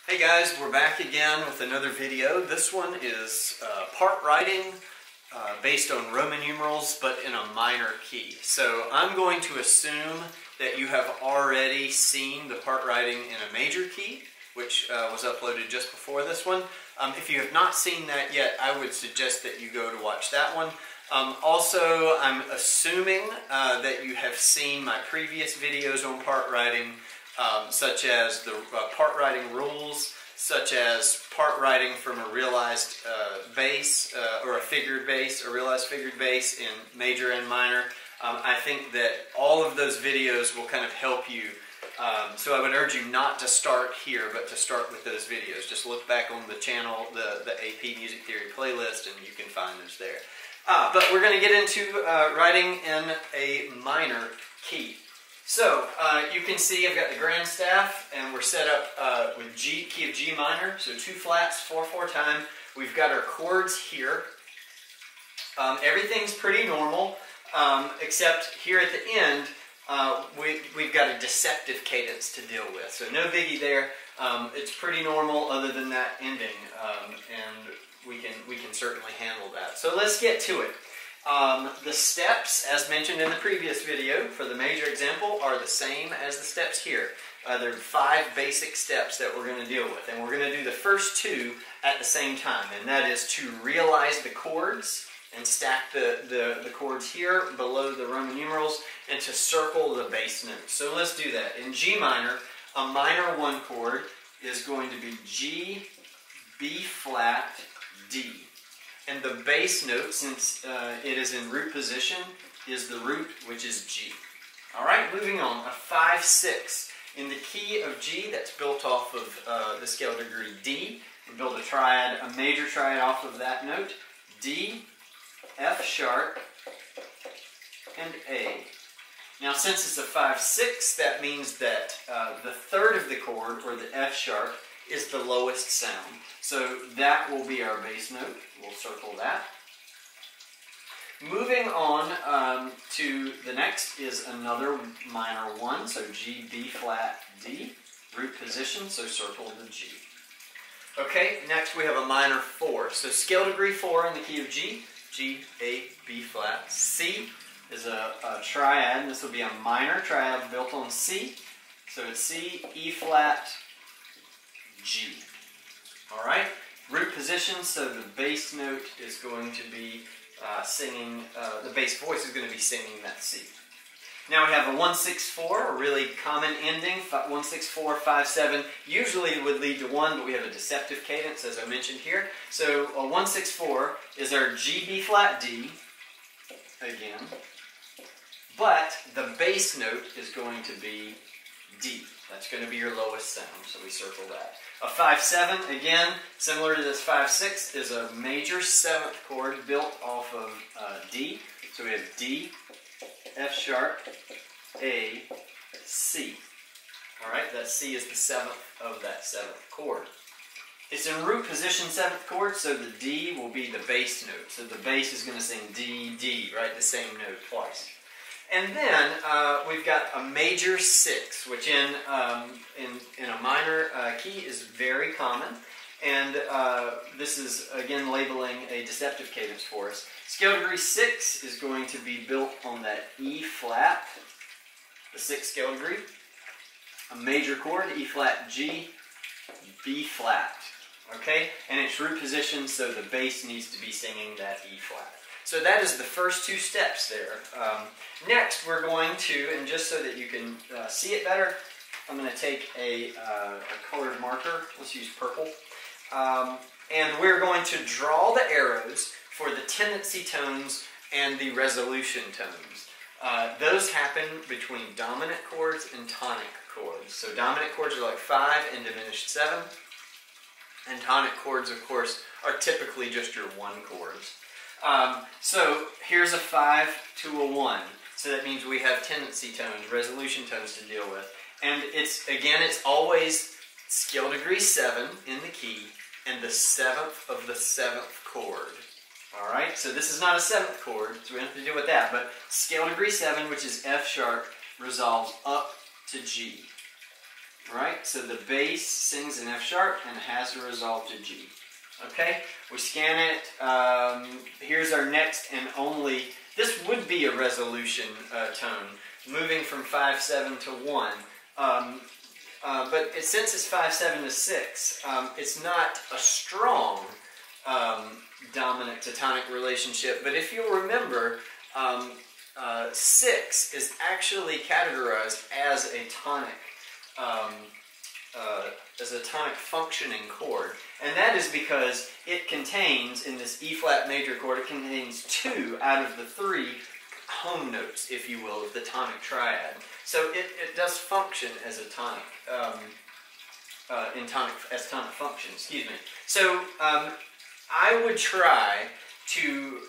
Hey guys, we're back again with another video. This one is part writing based on Roman numerals but in a minor key. So I'm going to assume that you have already seen the part writing in a major key, which was uploaded just before this one. If you have not seen that yet, I would suggest that you go to watch that one. Also, I'm assuming that you have seen my previous videos on part writing, such as the part writing rules, such as part writing from a realized bass or a figured bass, a realized figured bass in major and minor. I think that all of those videos will kind of help you. So I would urge you not to start here, but to start with those videos. Just look back on the channel, the AP Music Theory playlist, and you can find those there. But we're going to get into writing in a minor key. So you can see I've got the grand staff, and we're set up with G, key of G minor, so 2 flats, 4/4 time. We've got our chords here. Everything's pretty normal, except here at the end, we've got a deceptive cadence to deal with. So no biggie there. It's pretty normal other than that ending, and we can certainly handle that. So let's get to it. The steps, as mentioned in the previous video, for the major example, are the same as the steps here. There are 5 basic steps that we're going to deal with, and we're going to do the first 2 at the same time, and that is to realize the chords and stack the chords here below the Roman numerals, and to circle the bass notes. So let's do that. In G minor, a minor 1 chord is going to be G, B flat, D. And the bass note, since it is in root position, is the root, which is G. Alright, moving on. A 5/6. In the key of G, that's built off of the scale degree D. We build a triad, a major triad off of that note. D, F sharp, and A. Now since it's a 5/6, that means that the third of the chord, or the F sharp, is the lowest sound. So that will be our bass note. We'll circle that. Moving on to the next is another minor 1, so G, B flat, D, root position, so circle the G. Okay, next we have a minor 4, so scale degree 4 in the key of G, G, A, B flat. C is a triad, and this will be a minor triad built on C, so it's C, E flat, G. Alright, root position, so the bass note is going to be singing, the bass voice is going to be singing that C. Now we have a 1/6/4, a really common ending, 1/6/4, 5/7, usually would lead to 1, but we have a deceptive cadence, as I mentioned here. So a 1/6/4 is our G, B flat, D, again, but the bass note is going to be D. That's going to be your lowest sound, so we circle that. A 5/7, again, similar to this 5/6, is a major 7th chord built off of D. So we have D, F sharp, A, C. Alright, that C is the 7th of that 7th chord. It's in root position 7th chord, so the D will be the bass note. So the bass is going to sing D, D, right? The same note twice. And then we've got a major 6, which in a minor key is very common. And this is, again, labeling a deceptive cadence for us. Scale degree 6 is going to be built on that E flat, the 6th scale degree. A major chord, E flat, G, B flat. Okay? And it's root position, so the bass needs to be singing that E flat. So that is the first 2 steps there. Next, we're going to, and just so that you can see it better, I'm going to take a colored marker. Let's use purple. And we're going to draw the arrows for the tendency tones and the resolution tones. Those happen between dominant chords and tonic chords. So dominant chords are like 5 and diminished 7. And tonic chords, of course, are typically just your 1 chords. So here's a 5 to a 1. So that means we have tendency tones, resolution tones to deal with. And it's always scale degree 7 in the key and the 7th of the 7th chord. Alright, so this is not a 7th chord, so we don't have to deal with that. But scale degree 7, which is F sharp, resolves up to G. Right? So the bass sings in F sharp and has to resolve to G. Okay? We scan it. Here's our next and only. This would be a resolution tone, moving from 5/7 to 1. But since it's 5/7 to 6, it's not a strong dominant to tonic relationship. But if you'll remember, 6 is actually categorized as a tonic. As a tonic functioning chord, and that is because it contains, in this E flat major chord, it contains 2 out of the 3 home notes, if you will, of the tonic triad. So it does function as a tonic, as tonic function. Excuse me. So I would try to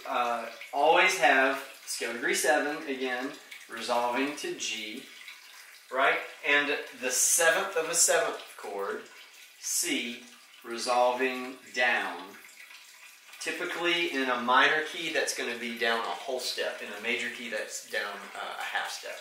always have scale degree 7 again, resolving to G. Right? And the 7th of a 7th chord, C, resolving down. Typically in a minor key, that's going to be down a whole step. In a major key, that's down a half step.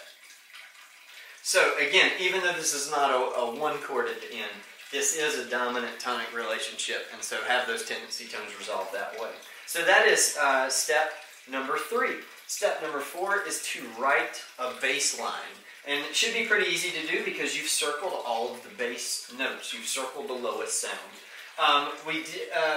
So again, even though this is not a 1 chord at the end, this is a dominant tonic relationship, and so have those tendency tones resolved that way. So that is step number 3. Step number 4 is to write a bass line. And it should be pretty easy to do because you've circled all of the bass notes. You've circled the lowest sound.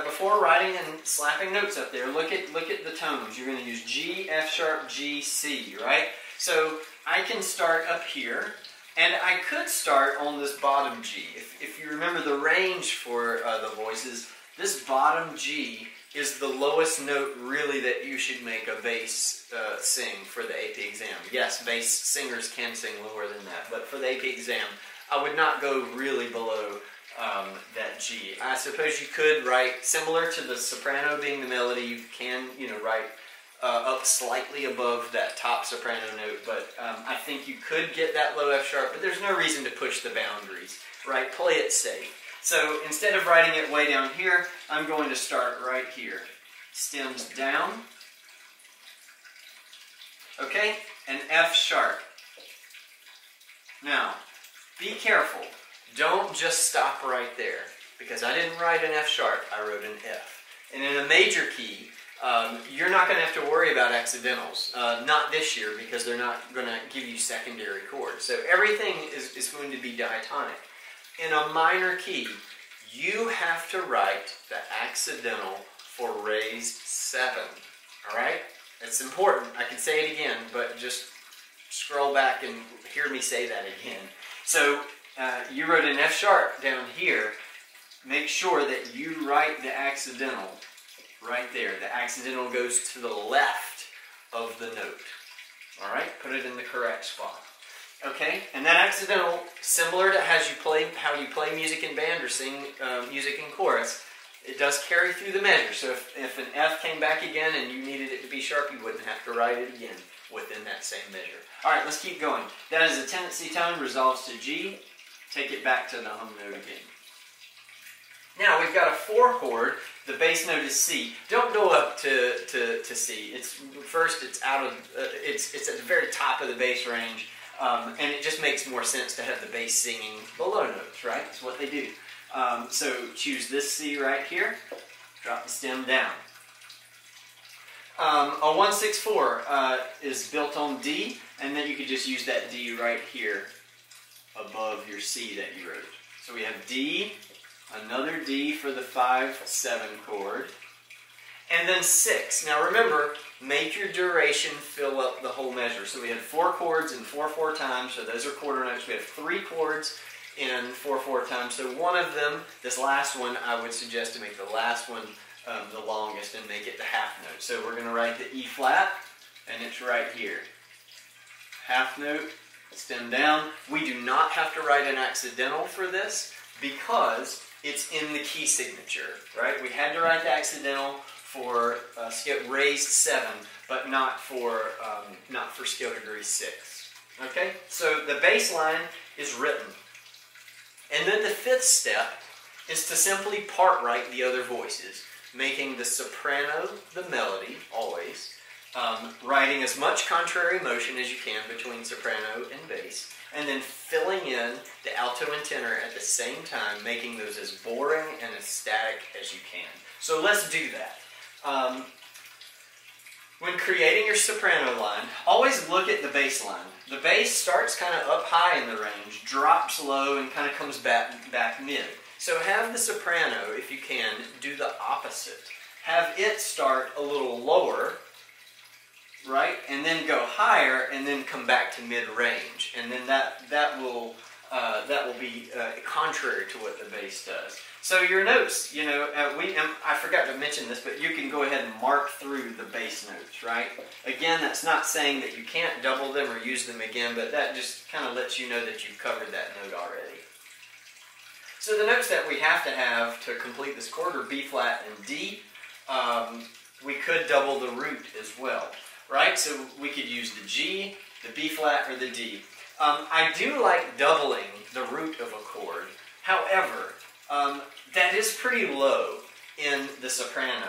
Before writing and slapping notes up there, look at the tones. You're going to use G, F sharp, G, C, right? So I can start up here, and I could start on this bottom G. If you remember the range for the voices, this bottom G is the lowest note really that you should make a bass sing for the AP exam. Yes, bass singers can sing lower than that, but for the AP exam, I would not go really below that G. I suppose you could write, similar to the soprano being the melody, you can write up slightly above that top soprano note, but I think you could get that low F sharp, but there's no reason to push the boundaries, right? Play it safe. So instead of writing it way down here, I'm going to start right here. Stems down. Okay, and F sharp. Now, be careful. Don't just stop right there, because I didn't write an F sharp, I wrote an F. And in a major key, you're not going to have to worry about accidentals. Not this year, because they're not going to give you secondary chords. So everything is going to be diatonic. In a minor key, you have to write the accidental for raised 7. All right? It's important. I can say it again, but just scroll back and hear me say that again. So you wrote an F sharp down here. Make sure that you write the accidental right there. The accidental goes to the left of the note. All right? Put it in the correct spot. Okay, and that accidental, similar to how you play music in band or sing music in chorus, it does carry through the measure. So if an F came back again and you needed it to be sharp, you wouldn't have to write it again within that same measure. All right, let's keep going. That is a tendency tone, resolves to G. Take it back to the home note again. Now we've got a 4 chord. The bass note is C. Don't go up to C. It's at the very top of the bass range. And it just makes more sense to have the bass singing below notes, right? That's what they do. So choose this C right here, drop the stem down. A 1/6/4 is built on D, and then you could just use that D right here above your C that you wrote. So we have D, another D for the 5/7 chord, and then 6. Now remember, make your duration fill up the whole measure. So we had 4 chords in 4/4 times, so those are quarter notes. We have 3 chords in 4/4 times. So one of them, this last one, I would suggest to make the last one the longest and make it the half note. So we're going to write the E flat, and it's right here. Half note, stem down. We do not have to write an accidental for this because it's in the key signature, right? We had to write the accidental for raised 7, but not for scale degree 6. Okay, so the bass line is written, and then the 5th step is to simply part write the other voices, making the soprano the melody always, writing as much contrary motion as you can between soprano and bass, and then filling in the alto and tenor at the same time, making those as boring and as static as you can. So let's do that. When creating your soprano line, always look at the bass line. The bass starts kind of up high in the range, drops low, and kind of comes back mid. So have the soprano, if you can, do the opposite. Have it start a little lower, right, and then go higher, and then come back to mid-range, and then that will be contrary to what the bass does. So your notes, you know, I forgot to mention this, but you can go ahead and mark through the bass notes, right? Again, that's not saying that you can't double them or use them again, but that just kind of lets you know that you've covered that note already. So the notes that we have to complete this chord are B flat and D. We could double the root as well, right? So we could use the G, the B flat, or the D. I do like doubling the root of a chord. However, that is pretty low in the soprano,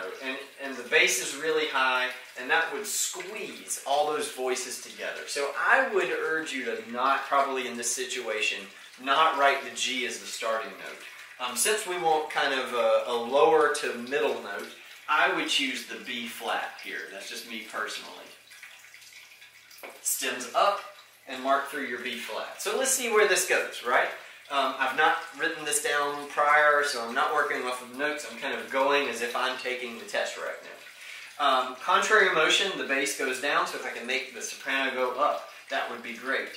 and the bass is really high, and that would squeeze all those voices together. So I would urge you to not, probably in this situation, not write the G as the starting note. Since we want kind of a lower to middle note, I would choose the B flat here. That's just me personally. Stems up and mark through your B flat. So let's see where this goes, right? I've not written this down prior, so I'm not working off of notes. I'm kind of going as if I'm taking the test right now. Contrary motion, the bass goes down, so if I can make the soprano go up, that would be great.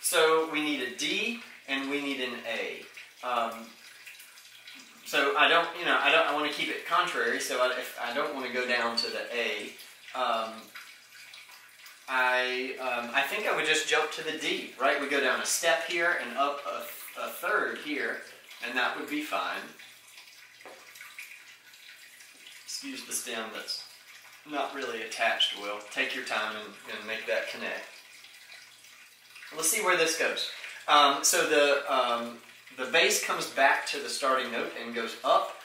So we need a D and we need an A. So I want to keep it contrary, so if I don't want to go down to the A, I think I would just jump to the D, right? We go down a step here and up a third here, and that would be fine. Excuse the stem that's not really attached, Will. Take your time and make that connect. Let's see where this goes. So the bass comes back to the starting note and goes up.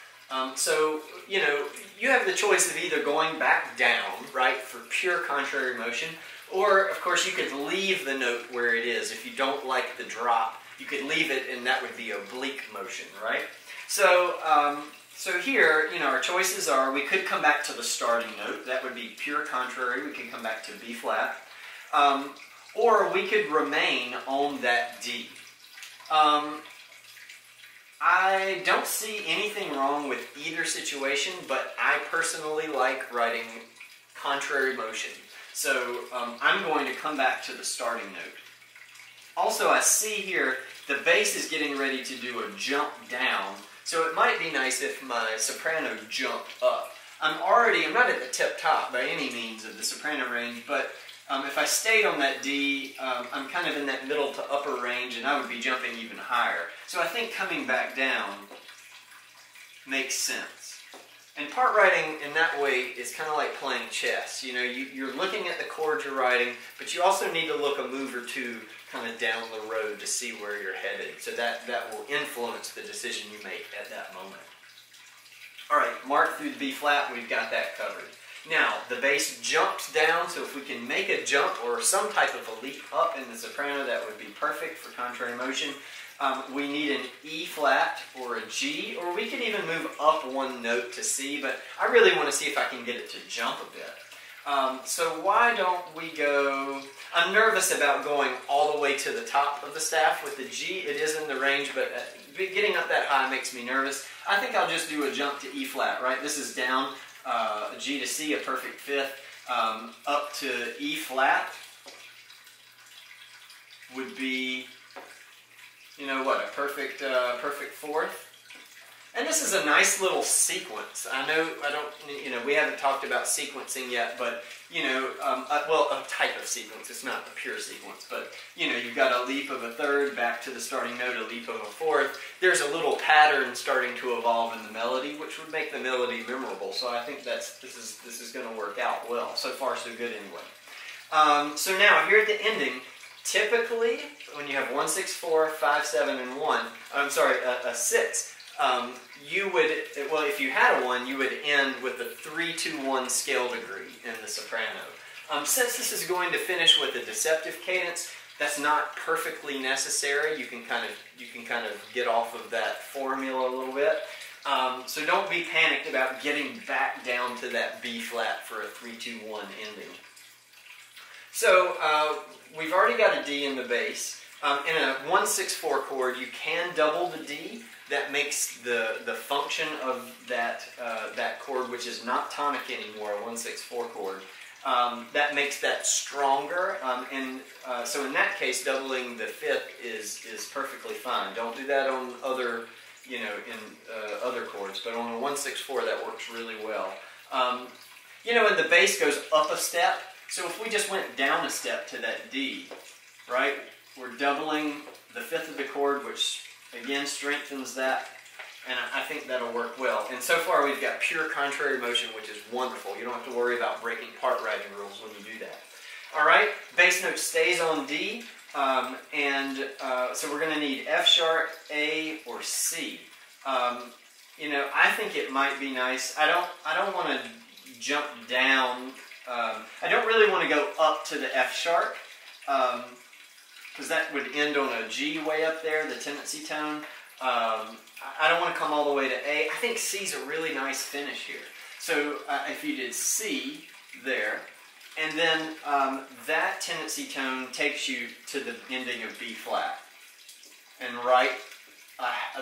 So, you know, you have the choice of either going back down, right, for pure contrary motion, or, of course, you could leave the note where it is. If you don't like the drop, you could leave it, and that would be oblique motion, right? So, so here, you know, our choices are, we could come back to the starting note. That would be pure contrary. We could come back to B flat. Or we could remain on that D. I don't see anything wrong with either situation, but I personally like writing contrary motion. So I'm going to come back to the starting note. Also, I see here the bass is getting ready to do a jump down, so it might be nice if my soprano jumped up. I'm not at the tip top by any means of the soprano range, but if I stayed on that D, I'm kind of in that middle to upper range, and I would be jumping even higher. So I think coming back down makes sense. And part writing in that way is kind of like playing chess. You know, you're looking at the chords you're writing, but you also need to look a move or two kind of down the road to see where you're headed. So that will influence the decision you make at that moment. All right, mark through the B flat, we've got that covered. Now, the bass jumps down, so if we can make a jump or some type of a leap up in the soprano, that would be perfect for contrary motion. We need an E flat or a G, or we could even move up one note to C, but I really want to see if I can get it to jump a bit. So why don't we go... I'm nervous about going all the way to the top of the staff with the G. It is in the range, but getting up that high makes me nervous. I think I'll just do a jump to E flat, right? This is down, a G to C, a perfect fifth, up to E flat would be, you know what, a perfect fourth. And this is a nice little sequence. I know we haven't talked about sequencing yet, but, you know, well, a type of sequence. It's not a pure sequence, but, you know, you've got a leap of a third back to the starting note, a leap of a fourth. There's a little pattern starting to evolve in the melody, which would make the melody memorable. So I think this is going to work out well. So far, so good anyway. So now, here at the ending, typically, when you have 1, 6, 4, 5, 7, and 1, I'm sorry, a 6, you would, well, if you had a 1, you would end with the 3-2-1 scale degree in the soprano. Since this is going to finish with a deceptive cadence, That's not perfectly necessary. You can kind of get off of that formula a little bit. So don't be panicked about getting back down to that B flat for a 3-2-1 ending. So we've already got a D in the bass. In a 1-6-4 chord, you can double the D. That makes the function of that chord, which is not tonic anymore, a 1-6-4 chord. That makes that stronger, so in that case, doubling the fifth is perfectly fine. Don't do that on other, other chords, but on a 1-6-4 that works really well. And the bass goes up a step. So if we just went down a step to that D, right, we're doubling the fifth of the chord, which again strengthens that. And I think that'll work well. And so far we've got pure contrary motion, which is wonderful. You don't have to worry about breaking part writing rules when you do that. All right, bass note stays on D. So we're going to need F sharp, A, or C. I think it might be nice. I don't want to jump down. I don't really want to go up to the F sharp, because that would end on a G way up there, the tendency tone. I don't want to come all the way to A. I think C's a really nice finish here. So if you did C there, and then that tendency tone takes you to the ending of B flat, and write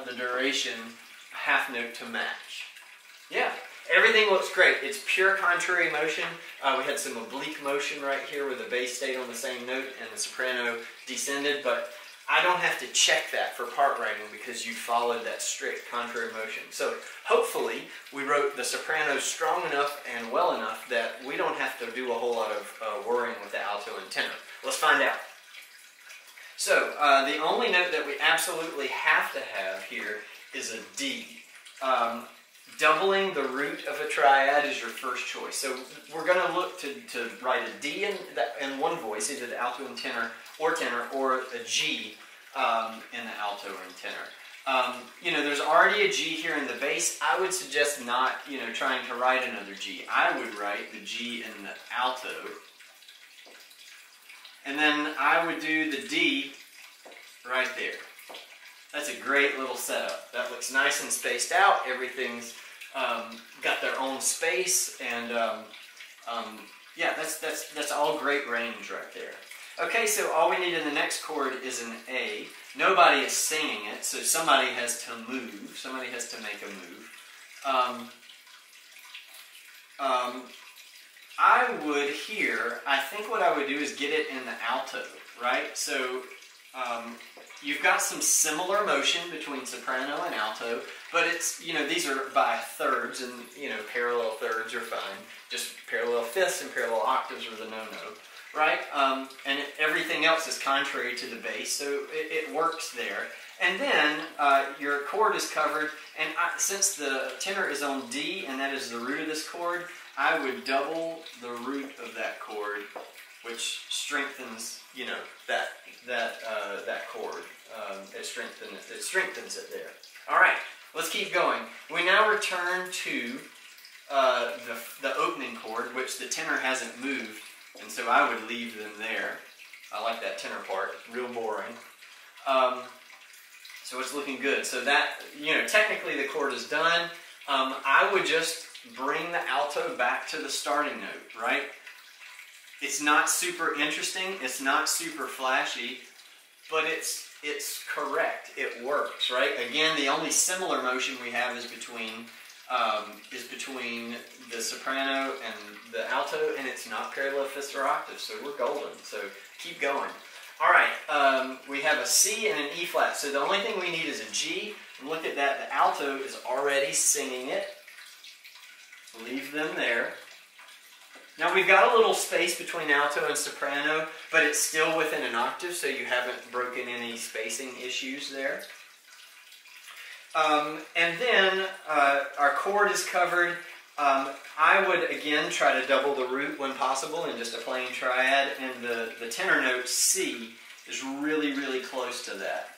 the duration half note to match. Yeah, everything looks great. It's pure contrary motion. We had some oblique motion right here where the bass stayed on the same note and the soprano descended, but I don't have to check that for part writing because you followed that strict contrary motion. So hopefully we wrote the soprano strong enough and well enough that we don't have to do a whole lot of worrying with the alto and tenor. Let's find out. So the only note that we absolutely have to have here is a D. Doubling the root of a triad is your first choice. So we're going to look to write a D in one voice, either the alto and tenor, or a G in the alto and tenor. There's already a G here in the bass. I would suggest not, trying to write another G. I would write the G in the alto, and then I would do the D right there. That's a great little setup. That looks nice and spaced out. Everything's got their own space, and yeah, that's all great range right there. Okay, so all we need in the next chord is an A. Nobody is singing it, so somebody has to move. Somebody has to make a move. I would here, I think what I would do is get it in the alto, right? So you've got some similar motion between soprano and alto, but it's, these are by thirds, and, parallel thirds are fine. Just parallel fifths and parallel octaves are the no-no, right? And everything else is contrary to the bass, so it works there. And then your chord is covered, and since the tenor is on D, and that is the root of this chord, I would double the root of that chord, which strengthens, that chord. It strengthens it there. All right, let's keep going. We now return to the opening chord, which the tenor hasn't moved, and so I would leave them there. I like that tenor part. It's real boring. So it's looking good. So that, technically the chord is done. I would just bring the alto back to the starting note, right? It's not super interesting. It's not super flashy, but it's correct. It works, right? Again, the only similar motion we have is between the soprano and the alto, and it's not parallel fifths or octaves, so we're golden. So keep going. All right, we have a C and an E flat. So the only thing we need is a G. And look at that. The alto is already singing it. Leave them there. Now we've got a little space between alto and soprano, but it's still within an octave, so you haven't broken any spacing issues there. And then our chord is covered. I would again try to double the root when possible in just a plain triad, and the tenor note C is really, really close to that.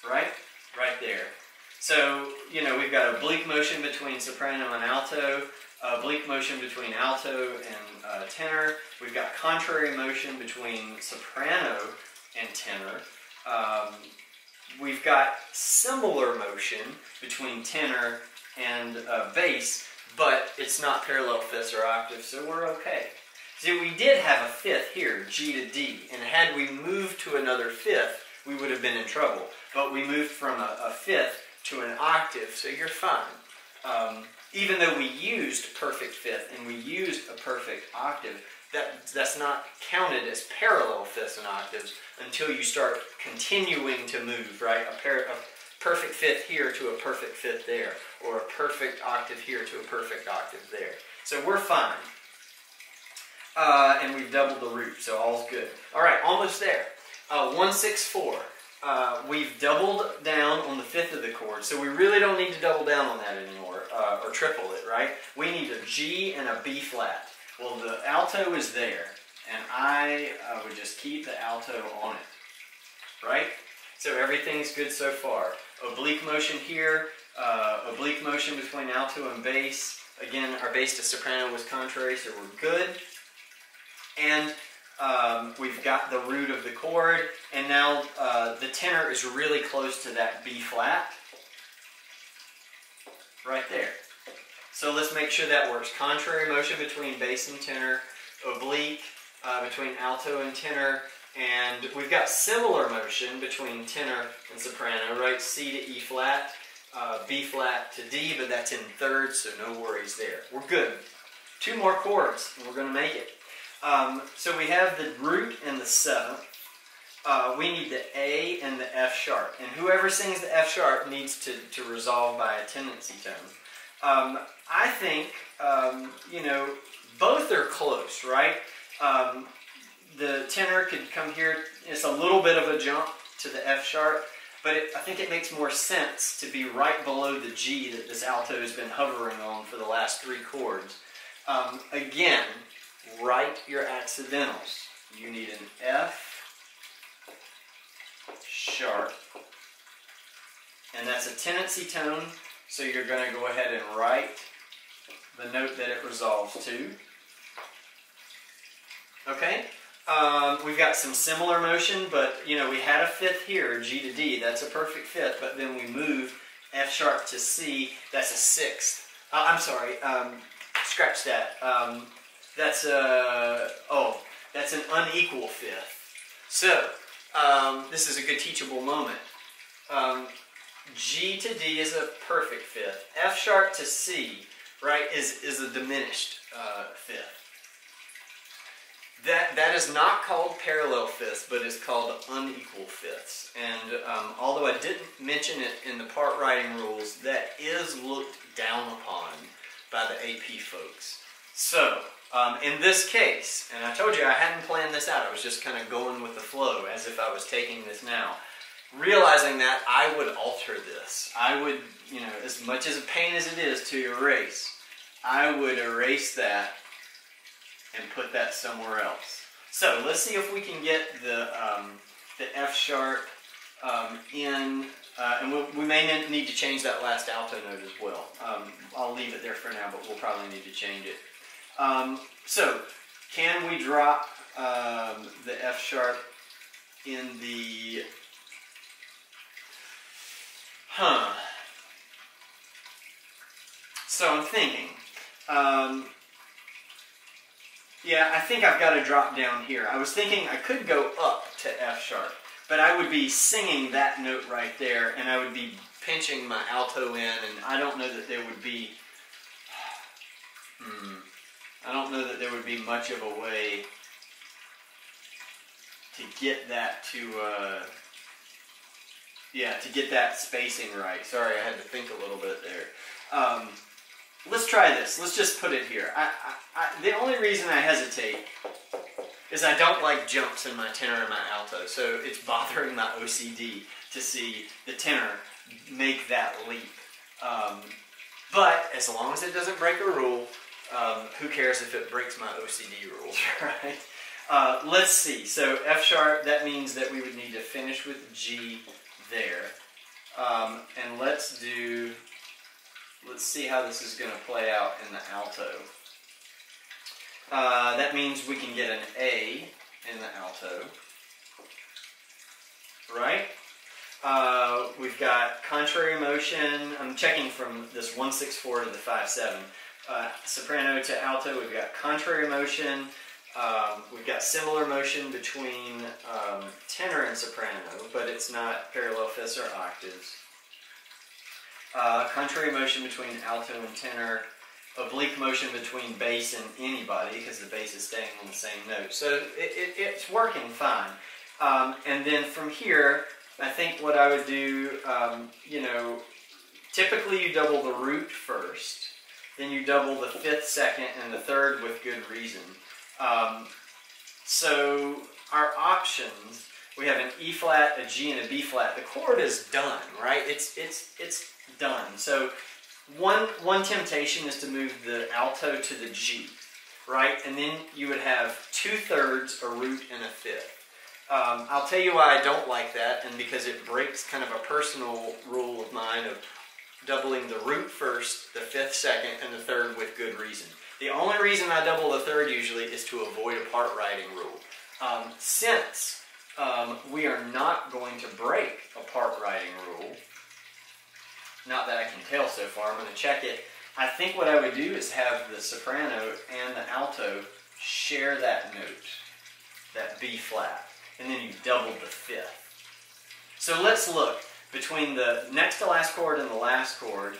Right? Right there. So, you know, we've got oblique motion between soprano and alto, oblique motion between alto and tenor. We've got contrary motion between soprano and tenor. We've got similar motion between tenor and bass, but it's not parallel fifths or octaves, so we're okay. See, we did have a fifth here, G to D, and had we moved to another fifth, we would have been in trouble. But we moved from a fifth to an octave, so you're fine. Even though we used perfect fifth and we used a perfect octave, that's not counted as parallel fifths and octaves until you start continuing to move, right? A perfect fifth here to a perfect fifth there, or a perfect octave here to a perfect octave there. So we're fine. And we've doubled the root, so all's good. All right, almost there. 1-6-4. We've doubled down on the fifth of the chord, so we really don't need to double down on that anymore, or triple it, right? We need a G and a B flat. Well, the alto is there, and I would just keep the alto on it, right? So everything's good so far. Oblique motion here, oblique motion between alto and bass. Again, our bass to soprano was contrary, so we're good. And we've got the root of the chord, and now the tenor is really close to that B flat, right there. So let's make sure that works. Contrary motion between bass and tenor, oblique between alto and tenor, and we've got similar motion between tenor and soprano, right? C to E flat, B flat to D, but that's in thirds, so no worries there. We're good. 2 more chords, and we're going to make it. So we have the root and the seventh. We need the A and the F sharp. And whoever sings the F sharp needs to resolve by a tendency tone. I think, you know, both are close, right? The tenor could come here. It's a little bit of a jump to the F sharp, but I think it makes more sense to be right below the G that this alto has been hovering on for the last 3 chords. Again, write your accidentals. You need an F sharp, and that's a tendency tone, so you're going to go ahead and write the note that it resolves to. Okay? We've got some similar motion, but you know, we had a fifth here, G to D, that's a perfect fifth, but then we move F sharp to C, that's a sixth. I'm sorry, scratch that. That's an unequal fifth. So, this is a good teachable moment. G to D is a perfect fifth. F sharp to C, right, is a diminished fifth. That is not called parallel fifths, but is called unequal fifths. And although I didn't mention it in the part writing rules, that is looked down upon by the AP folks. So, in this case, and I told you I hadn't planned this out, I was just kind of going with the flow as if I was taking this now. Realizing that, I would alter this. I would, you know, as much as a pain as it is to erase, I would erase that and put that somewhere else. So let's see if we can get the F sharp in, and we may need to change that last alto note as well. I'll leave it there for now, but we'll probably need to change it. So, can we drop the F sharp in the, So I'm thinking, yeah, I think I've got to drop down here. I was thinking I could go up to F sharp, but I would be singing that note right there, and I would be pinching my alto in, and I don't know that there would be, I don't know that there would be much of a way to get that to, yeah, to get that spacing right. Sorry, I had to think a little bit there. Let's try this. Let's just put it here. The only reason I hesitate is I don't like jumps in my tenor and my alto, so it's bothering my OCD to see the tenor make that leap. But as long as it doesn't break a rule, who cares if it breaks my OCD rules, right? Let's see. So F sharp, that means that we would need to finish with G there. And let's see how this is going to play out in the alto. That means we can get an A in the alto, right? We've got contrary motion. I'm checking from this 1/6/4 to the 5/7. Soprano to alto, we've got contrary motion. We've got similar motion between tenor and soprano, but it's not parallel fifths or octaves. Contrary motion between alto and tenor. Oblique motion between bass and anybody, because the bass is staying on the same note. So it's working fine. And then from here, I think what I would do, typically you double the root first, then you double the fifth second and the third with good reason. So our options, we have an E flat, a G, and a B flat. The chord is done, right? It's done. So one temptation is to move the alto to the G, right? And then you would have 2/3, a root, and a fifth. I'll tell you why I don't like that, and because it breaks kind of a personal rule of mine of doubling the root first, the fifth second, and the third with good reason. The only reason I double the third usually is to avoid a part writing rule. Since we are not going to break a part writing rule, not that I can tell so far, I'm going to check it. I think what I would do is have the soprano and the alto share that note, that B flat, and then you double the fifth. So let's look. Between the next to last chord and the last chord,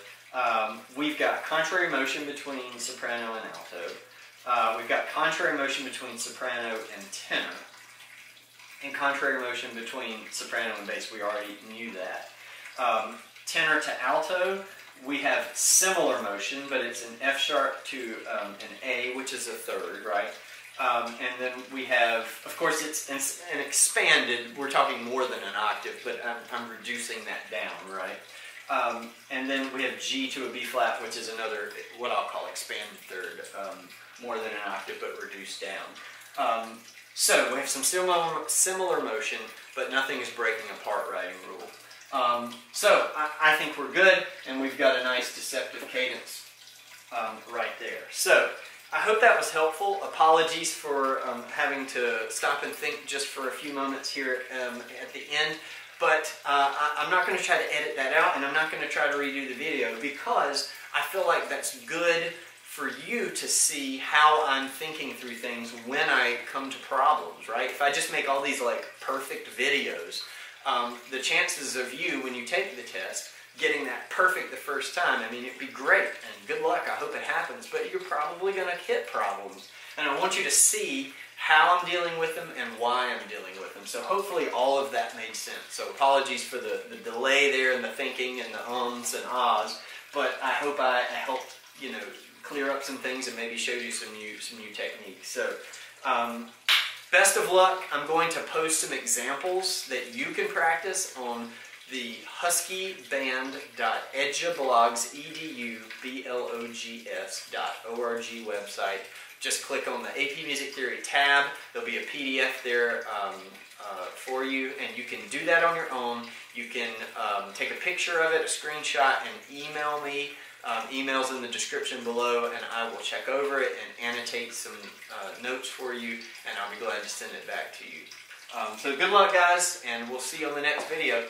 we've got contrary motion between soprano and alto. We've got contrary motion between soprano and tenor. And contrary motion between soprano and bass. We already knew that. Tenor to alto, we have similar motion, but it's an F sharp to an A, which is a third, right? And then we have, of course, it's an expanded, we're talking more than an octave, but I'm reducing that down, right? And then we have G to a B flat, which is another, what I'll call expanded third, more than an octave, but reduced down. So we have some similar motion, but nothing is breaking a part writing rule. So I think we're good, and we've got a nice deceptive cadence right there. So I hope that was helpful. Apologies for having to stop and think just for a few moments here at the end. But I'm not going to try to edit that out, and I'm not going to try to redo the video, because I feel like that's good for you to see how I'm thinking through things when I come to problems, right? If I just make all these like perfect videos, the chances of you, when you take the test, getting that perfect the first time, I mean, it'd be great, and good luck, I hope it happens, but you're probably going to hit problems. And I want you to see how I'm dealing with them and why I'm dealing with them. So hopefully all of that made sense. So apologies for the delay there and the thinking and the ums and ahs, but I hope I helped, clear up some things and maybe showed you some new techniques. So best of luck. I'm going to post some examples that you can practice on the huskyband.edublogs.org website. Just click on the AP Music Theory tab. There'll be a PDF there for you, and you can do that on your own. You can take a picture of it, a screenshot, and email me. Email's in the description below, and I will check over it and annotate some notes for you, and I'll be glad to send it back to you. So good luck, guys, and we'll see you on the next video.